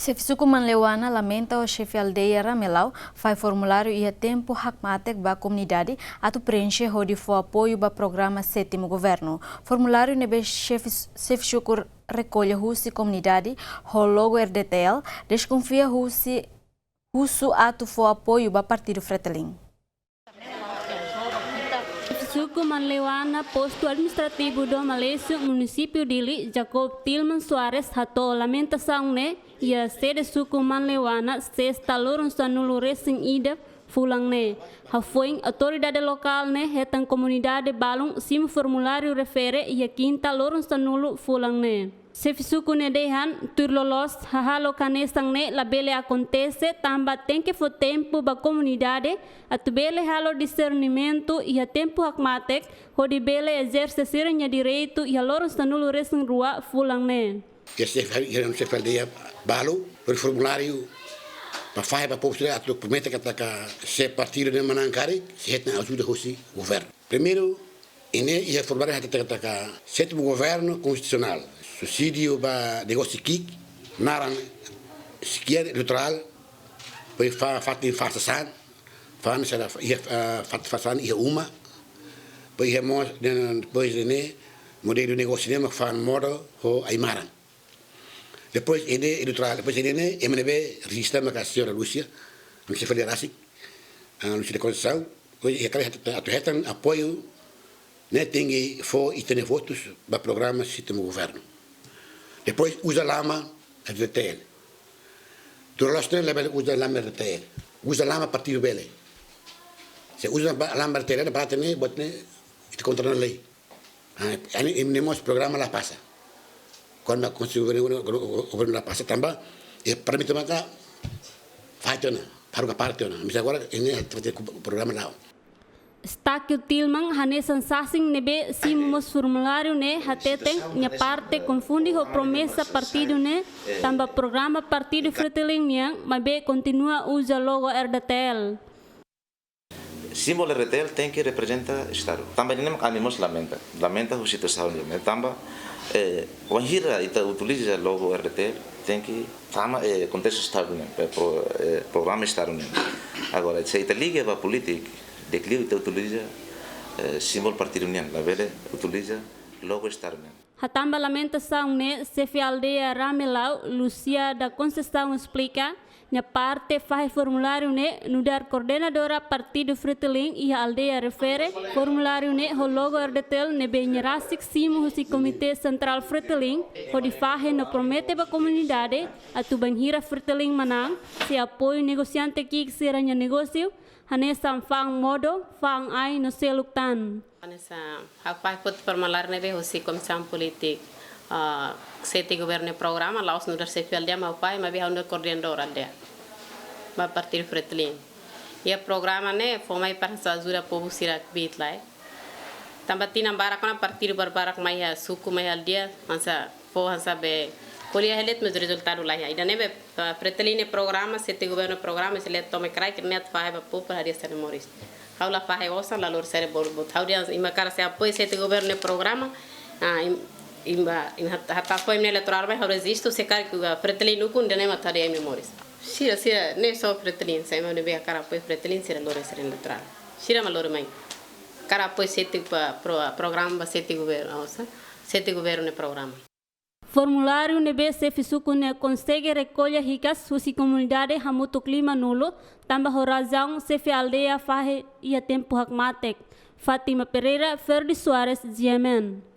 Chefe Sukuman Lewana lamenta o chefe aldeia Ramelau faz formulário e a tempo hakmatek ba comunidade atu preenche de for apoio ba programa sétimo governo. Formulário nebe chefe Sukur recolhe husi comunidade ho logo RDTL desconfia husu atu for apoio ba partido Fretilin. Sukuman Lewana, posto administrativo do Malêsio, município de Jacob Tilman Soares, hato lamentação ne e a sede Sukuman Lewana se instalaram sa nulo recém ida fulang ne. Foi autoridade local ne retan comunidade balung sim formulário refere e a quinta loron sa nulo fulang ne. Se fisuku ne dehan turlolos hahalo kanesang ne labele acontece tamba tem que for tempo ba comunidade atubele halo discernimento e a tempo hakmatek hodi bele exercerem direito e a loron sa nulo recém rua fulang ne. Se perdia balo por formulário para fazer para a população que promete que se partido de Manancari se retém ajuda o governo. Primeiro, ia formulário que sétimo governo constitucional, subsídio para negócio kik, naran esquerda eleitoral, para fazer farsasan, farsasan ia uma, para depois de modelo de negócio nema fan modo ho aimaran. Depois ele eleitoral, depois ele MNB registra a senhora Lúcia, a Ministra Federal, a Lúcia de Constituição, e a apoio, né, tem for e tem votos para o programa sistema governo. Depois usa lama a RDTL. Durante os três usa lama a RDTL. Usa lama partido bele. Se usa lama a RDTL, para ter botne e contra a lei. E nemos programa lá passa. Quando a Constituição governo lá passa também, e para mim também faz tona, para o parte tona. Mas agora ele fazer o programa lá. Stakio Tilman hanesan sasing nebe simos formulário ne hateten minha parte confunde ho promessa partido ne tamba programa partido Fretilin niang mabe continua usa logo RDTL. Símbolo RDTL tem que representar Estado. Também nem animos lamenta a situação ne tamba wanhira ita utiliza logo RDTL tem que tama contexto Estado ne programa Estado ne. Agora se ita liga para política declive utiliza símbolo partido união, la vele utiliza logo Estado união. Hatamba lamentação ne chefe aldeia Ramelau, Lucia da Conceição explica, na parte faz formulário ne no dar coordenadora partido Fretilin e a aldeia refere formulário ne ho logo RDTL ne benherasik simo husi comitê central Fretilin ho di fahe no promete ba comunidade atu banhira Fretilin manang se apoio negociante que seranya negócio hanesam fang modo fang ai no seluktan. Hanesa hakpai put formulário nebe husi comissão política sete governo programa laos no dar CFL dia mau pai mabi haundo coordenador aldeia ma partir Fretilin ia programa ne fomai para ajuda povo sirak bit lai tambatina barak na partir barbarak mai suku mai aldeia hansa fo hansa be polia helet mes resultado lai ida nebe Fretilin programa sete governo programa se let tome crai que net fai ba povo haria ser moris haula fai osa la lor ser borbot haudia imakara se apoio sete governo programa hatta foi no eleitoral vai resisto se cara que Fretilin não kunde nem mataria em memórias. Sira nem só Fretilin, sai mas nebe cara apoio Fretilin será lore ser eleitoral. Sira malore mãe. Cara apoio sete programa sete governo programa. Formulário nebe se fisuku ne consegue recolher ricas susi comunidade hamuto clima nulo tamba razão se fe aldeia fahe ia tempo hakmatek. Fatima Pereira, Ferdi Soares, Yemen.